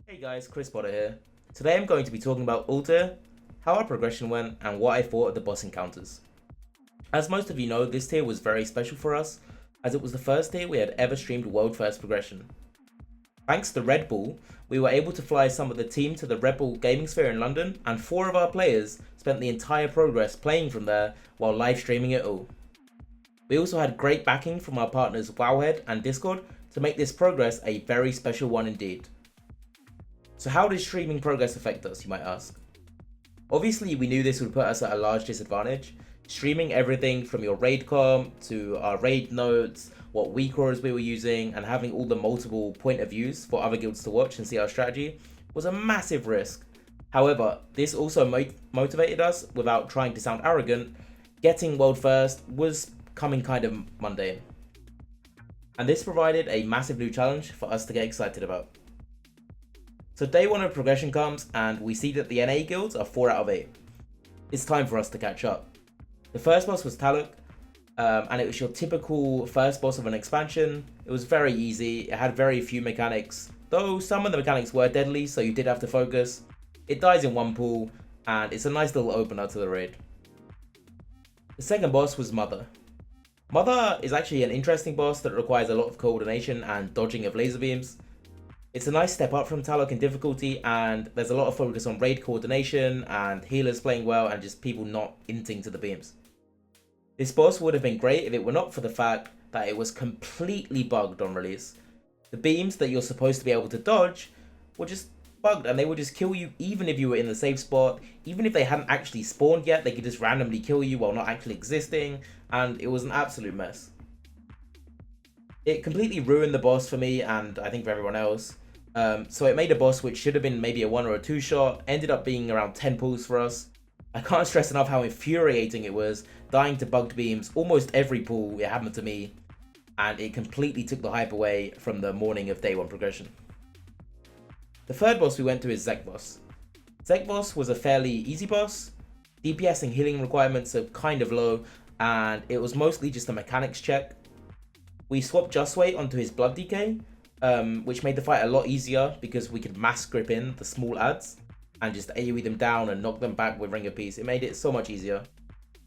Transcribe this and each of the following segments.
Hey guys, Chris Potter here. Today I'm going to be talking about Uldir, how our progression went, and what I thought of the boss encounters. As most of you know, this tier was very special for us, as it was the first tier we had ever streamed world first progression. Thanks to Red Bull, we were able to fly some of the team to the Red Bull Gaming Sphere in London, and 4 of our players spent the entire progress playing from there while live streaming it all. We also had great backing from our partners Wowhead and Discord to make this progress a very special one indeed. So how did streaming progress affect us, you might ask? Obviously, we knew this would put us at a large disadvantage. Streaming everything from your raid comp to our raid notes, what weak roars we were using, and having all the multiple point of views for other guilds to watch and see our strategy was a massive risk. However, this also motivated us without trying to sound arrogant. Getting world first was coming kind of mundane. And this provided a massive new challenge for us to get excited about. So day 1 of progression comes and we see that the NA guilds are 4 out of 8. It's time for us to catch up. The first boss was Taluk, and it was your typical first boss of an expansion. It was very easy, it had very few mechanics, though some of the mechanics were deadly, so you did have to focus. It dies in one pull, and it's a nice little opener to the raid. The second boss was Mother. Mother is actually an interesting boss that requires a lot of coordination and dodging of laser beams. It's a nice step up from Taluk in difficulty, and there's a lot of focus on raid coordination and healers playing well and just people not inting to the beams. This boss would have been great if it were not for the fact that it was completely bugged on release. The beams that you're supposed to be able to dodge were just bugged, and they would just kill you even if you were in the safe spot. Even if they hadn't actually spawned yet, they could just randomly kill you while not actually existing, and it was an absolute mess. It completely ruined the boss for me and I think for everyone else. So it made a boss which should have been maybe a 1 or a 2 shot, ended up being around 10 pulls for us. I can't stress enough how infuriating it was, dying to bugged beams almost every pull. It happened to me, and it completely took the hype away from the morning of day 1 progression. The third boss we went to is Zekboss. Zekboss was a fairly easy boss. DPS and healing requirements are kind of low, and it was mostly just a mechanics check. We swapped Just Wait onto his Blood Decay, which made the fight a lot easier because we could mass grip in the small adds and just AoE them down and knock them back with Ring of Peace. It made it so much easier.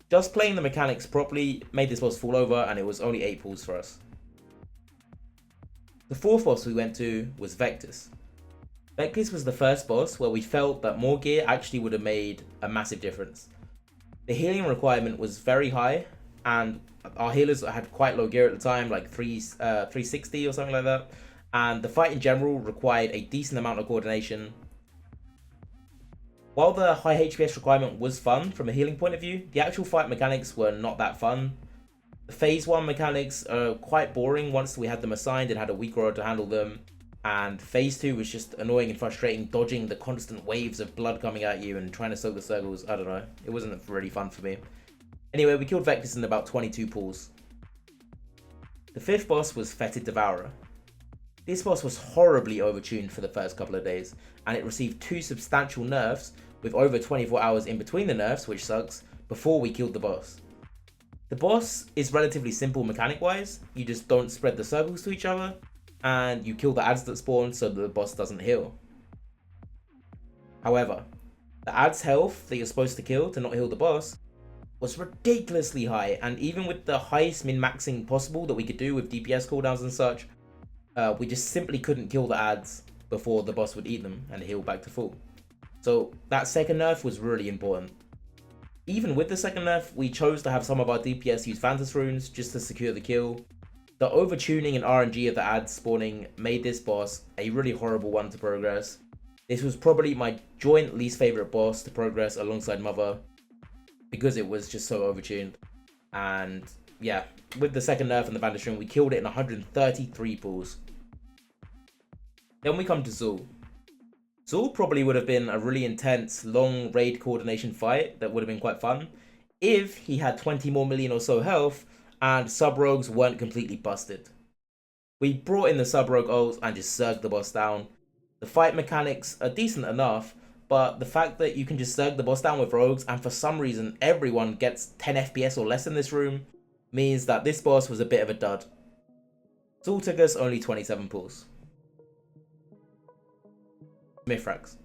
Just playing the mechanics properly made this boss fall over, and it was only 8 pulls for us. The fourth boss we went to was Vectis. Vectis was the first boss where we felt that more gear actually would have made a massive difference. The healing requirement was very high, and our healers had quite low gear at the time, like 360 or something like that. And the fight in general required a decent amount of coordination. While the high HPS requirement was fun from a healing point of view, the actual fight mechanics were not that fun. The phase 1 mechanics are quite boring once we had them assigned and had a weak roller to handle them. And phase 2 was just annoying and frustrating, dodging the constant waves of blood coming at you and trying to soak the circles. I don't know, it wasn't really fun for me. Anyway, we killed Vectis in about 22 pulls. The fifth boss was Fetid Devourer. This boss was horribly overtuned for the first couple of days, and it received 2 substantial nerfs with over 24 hours in between the nerfs, which sucks, before we killed the boss. The boss is relatively simple mechanic wise. You just don't spread the circles to each other, and you kill the adds that spawn so that the boss doesn't heal. However, the adds health that you're supposed to kill to not heal the boss was ridiculously high, and even with the highest min-maxing possible that we could do with DPS cooldowns and such, we just simply couldn't kill the adds before the boss would eat them and heal back to full. So that second nerf was really important. Even with the second nerf, we chose to have some of our DPS use Phantos runes just to secure the kill. The overtuning and RNG of the adds spawning made this boss a really horrible one to progress. This was probably my joint least favourite boss to progress alongside Mother, because it was just so overtuned. And yeah, with the second nerf and the Phantos rune, we killed it in 133 pulls. Then we come to Zul. Zul probably would have been a really intense, long raid coordination fight that would have been quite fun if he had 20 more million or so health and sub-rogues weren't completely busted. We brought in the sub-rogue ults and just zerged the boss down. The fight mechanics are decent enough, but the fact that you can just zerg the boss down with rogues and for some reason everyone gets 10 FPS or less in this room means that this boss was a bit of a dud. Zul took us only 27 pulls. Mithrax.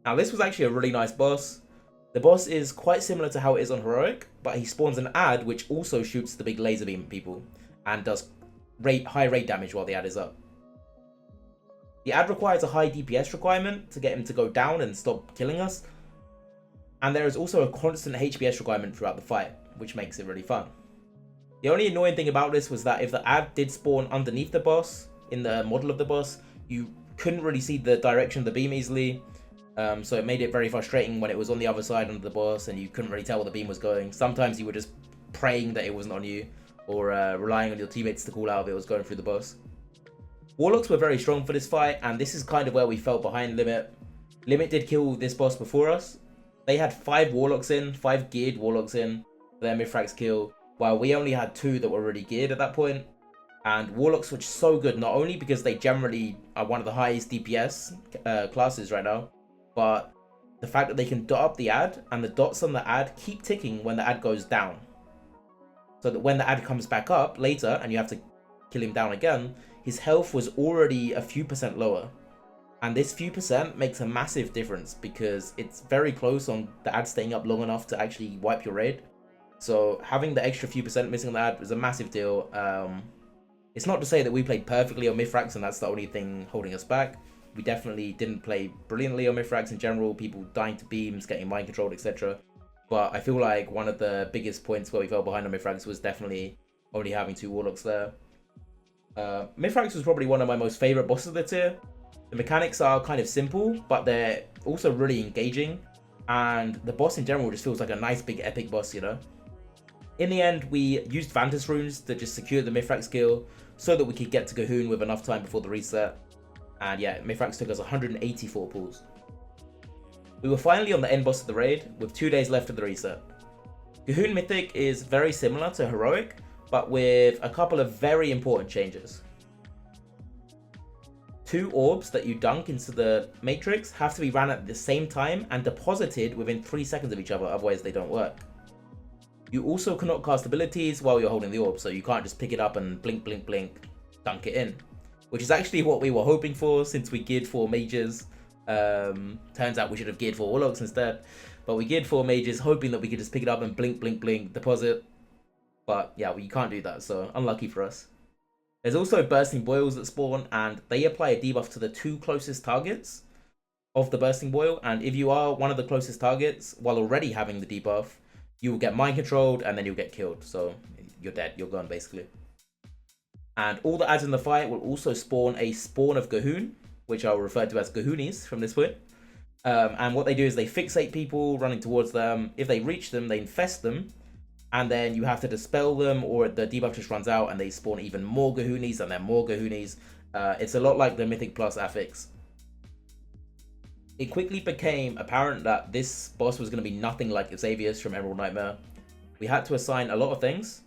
Now this was actually a really nice boss. The boss is quite similar to how it is on Heroic, but he spawns an ad which also shoots the big laser beam at people and does high rate damage while the ad is up. The ad requires a high DPS requirement to get him to go down and stop killing us, and there is also a constant HPS requirement throughout the fight, which makes it really fun. The only annoying thing about this was that if the ad did spawn underneath the boss, in the model of the boss, you couldn't really see the direction of the beam easily, so it made it very frustrating when it was on the other side under the boss and you couldn't really tell where the beam was going. Sometimes you were just praying that it wasn't on you, or relying on your teammates to call out if it was going through the boss. Warlocks were very strong for this fight, and this is kind of where we fell behind Limit. Limit did kill this boss before us. They had 5 Warlocks in, 5 geared Warlocks in for their Mithrax kill, while we only had 2 that were already geared at that point. And Warlocks were so good, not only because they generally are one of the highest DPS classes right now, but the fact that they can dot up the ad, and the dots on the ad keep ticking when the ad goes down. So that when the ad comes back up later, and you have to kill him down again, his health was already a few percent lower. And this few percent makes a massive difference because it's very close on the ad staying up long enough to actually wipe your raid. So having the extra few percent missing on the ad was a massive deal. It's not to say that we played perfectly on Mithrax and that's the only thing holding us back. We definitely didn't play brilliantly on Mithrax in general, people dying to beams, getting mind controlled, etc. But I feel like one of the biggest points where we fell behind on Mithrax was definitely only having 2 Warlocks there. Mithrax was probably one of my most favourite bosses of the tier. The mechanics are kind of simple, but they're also really engaging, and the boss in general just feels like a nice big epic boss, you know? In the end, we used Vantus runes to just secure the Mithrax skill so that we could get to Gahoon with enough time before the reset. And yeah, Mithrax took us 184 pulls. We were finally on the end boss of the raid with 2 days left of the reset. Gahoon Mythic is very similar to Heroic, but with a couple of very important changes. 2 orbs that you dunk into the matrix have to be ran at the same time and deposited within 3 seconds of each other, otherwise they don't work. You also cannot cast abilities while you're holding the orb, so you can't just pick it up and blink, blink, blink, dunk it in. Which is actually what we were hoping for since we geared 4 mages. Turns out we should have geared 4 warlocks instead. But we geared 4 mages hoping that we could just pick it up and blink, blink, blink, deposit. But yeah, we can't do that, so unlucky for us. There's also bursting boils that spawn, and they apply a debuff to the 2 closest targets of the bursting boil. And if you are one of the closest targets while already having the debuff, you will get mind controlled and then you'll get killed. So you're dead, you're gone basically. And all the ads in the fight will also spawn a spawn of Gahoon, which I'll refer to as Gahoonies from this point. And what they do is they fixate people running towards them. If they reach them, they infest them. And then you have to dispel them, or the debuff just runs out and they spawn even more Gahoonies and then more Gahoonies. It's a lot like the Mythic Plus affix. It quickly became apparent that this boss was going to be nothing like Xavier's from Emerald Nightmare. We had to assign a lot of things,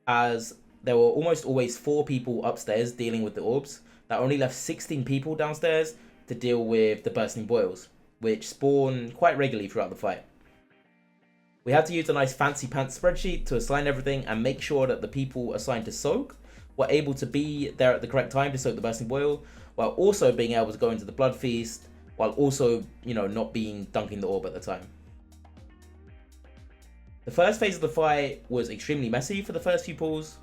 as there were almost always 4 people upstairs dealing with the orbs. That only left 16 people downstairs to deal with the bursting boils, which spawn quite regularly throughout the fight. We had to use a nice fancy pants spreadsheet to assign everything and make sure that the people assigned to soak were able to be there at the correct time to soak the bursting boil, while also being able to go into the blood feast, while also, you know, not being dunking the orb at the time. The first phase of the fight was extremely messy for the first few pulls,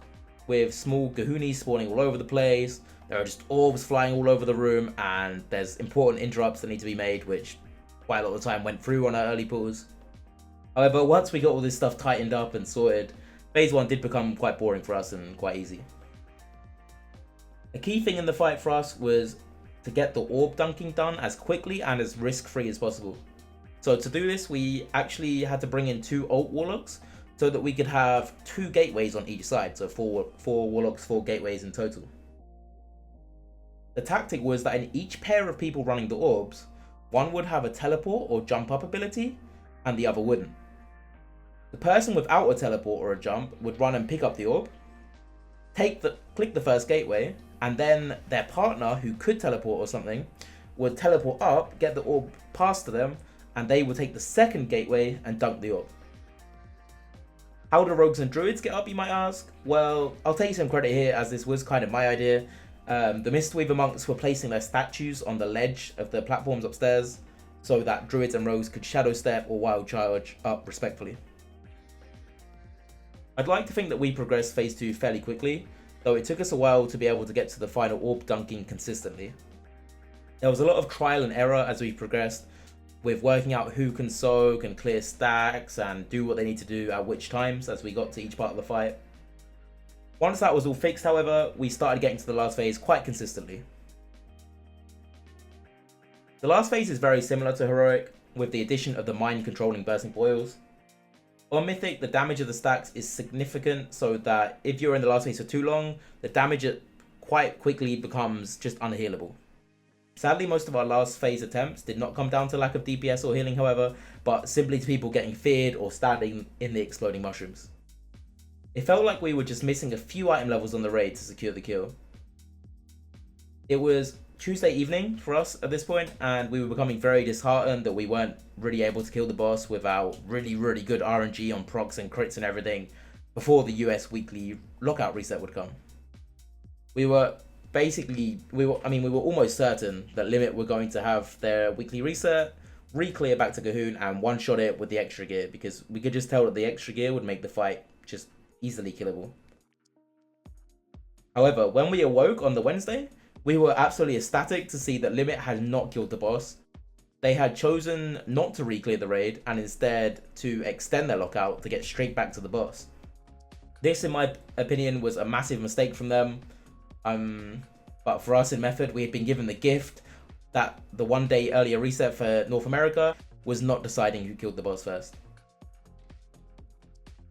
with small Gahoonies spawning all over the place. There are just orbs flying all over the room, and there's important interrupts that need to be made, which quite a lot of the time went through on our early pulls. However, once we got all this stuff tightened up and sorted, phase 1 did become quite boring for us and quite easy. A key thing in the fight for us was to get the orb dunking done as quickly and as risk-free as possible. So to do this, we actually had to bring in 2 alt warlocks so that we could have 2 gateways on each side, so 4 warlocks, 4 gateways in total. The tactic was that in each pair of people running the orbs, one would have a teleport or jump up ability and the other wouldn't. The person without a teleport or a jump would run and pick up the orb, click the first gateway, and then their partner, who could teleport or something, would teleport up, get the orb passed to them, and they would take the second gateway and dunk the orb. How do rogues and druids get up, you might ask? Well, I'll take some credit here, as this was kind of my idea, The Mistweaver monks were placing their statues on the ledge of the platforms upstairs so that druids and rogues could shadow step or wild charge up respectfully. I'd like to think that we progressed phase 2 fairly quickly, though it took us a while to be able to get to the final orb dunking consistently. There was a lot of trial and error as we progressed, with working out who can soak and clear stacks and do what they need to do at which times as we got to each part of the fight. Once that was all fixed, however, we started getting to the last phase quite consistently. The last phase is very similar to Heroic, with the addition of the mind controlling bursting boils. On Mythic, the damage of the stacks is significant, so that if you're in the last phase for too long, the damage quite quickly becomes just unhealable. Sadly, most of our last phase attempts did not come down to lack of DPS or healing, however, but simply to people getting feared or standing in the exploding mushrooms. It felt like we were just missing a few item levels on the raid to secure the kill. It was Tuesday evening for us at this point, and we were becoming very disheartened that we weren't really able to kill the boss without really good RNG on procs and crits and everything before the US weekly lockout reset would come. We were almost certain that Limit were going to have their weekly reset, re-clear back to Cahoon, and one-shot it with the extra gear, because we could just tell that the extra gear would make the fight just easily killable. However, when we awoke on the Wednesday, we were absolutely ecstatic to see that Limit had not killed the boss. They had chosen not to re-clear the raid and instead to extend their lockout to get straight back to the boss. This, in my opinion, was a massive mistake from them. But for us in Method, we had been given the gift that the 1 day earlier reset for North America was not deciding who killed the boss first.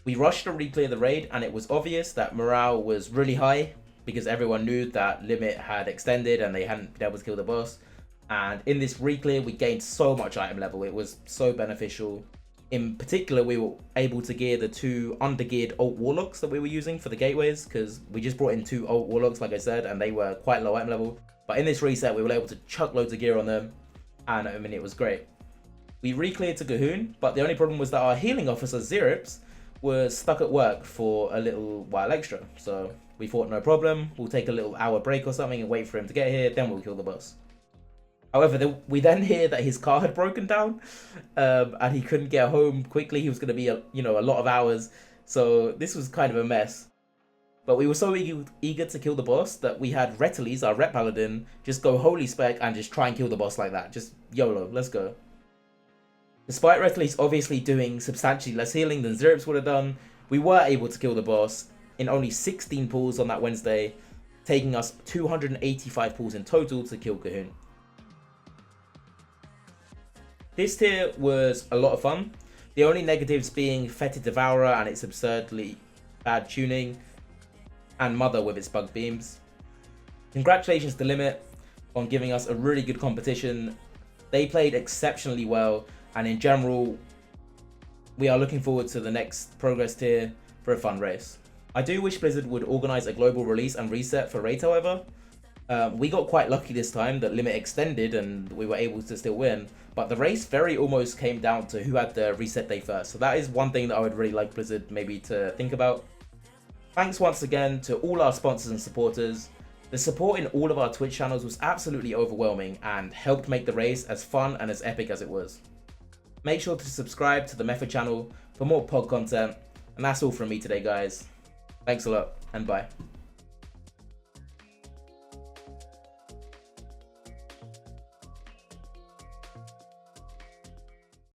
We rushed to re-clear the raid, and it was obvious that morale was really high because everyone knew that Limit had extended and they hadn't been able to kill the boss. And in this re-clear, we gained so much item level. It was so beneficial. In particular, we were able to gear the 2 under-geared Alt Warlocks that we were using for the gateways, because we just brought in 2 Alt Warlocks, like I said, and they were quite low item level. But in this reset, we were able to chuck loads of gear on them, and I mean, it was great. We re-cleared to Cahoon, but the only problem was that our healing officer, Zirips, was stuck at work for a little while extra. So we thought, no problem, we'll take a little hour break or something and wait for him to get here, then we'll kill the boss. However, we then hear that his car had broken down, and he couldn't get home quickly. He was going to be a lot of hours, so this was kind of a mess. But we were so eager to kill the boss that we had Retiles, our rep paladin, just go holy spec and just try and kill the boss like that. Just YOLO, let's go. Despite Retiles obviously doing substantially less healing than Zirips would have done, we were able to kill the boss in only 16 pulls on that Wednesday, taking us 285 pulls in total to kill Cahoon. This tier was a lot of fun, the only negatives being Fetid Devourer and its absurdly bad tuning, and Mother with its bug beams. Congratulations to Limit on giving us a really good competition. They played exceptionally well, and in general, we are looking forward to the next progress tier for a fun race. I do wish Blizzard would organise a global release and reset for raids, however. We got quite lucky this time that Limit extended and we were able to still win, but the race very almost came down to who had the reset day first. So that is one thing that I would really like Blizzard maybe to think about. Thanks once again to all our sponsors and supporters. The support in all of our Twitch channels was absolutely overwhelming and helped make the race as fun and as epic as it was. Make sure to subscribe to the Method channel for more pod content, and that's all from me today, guys. Thanks a lot, and bye.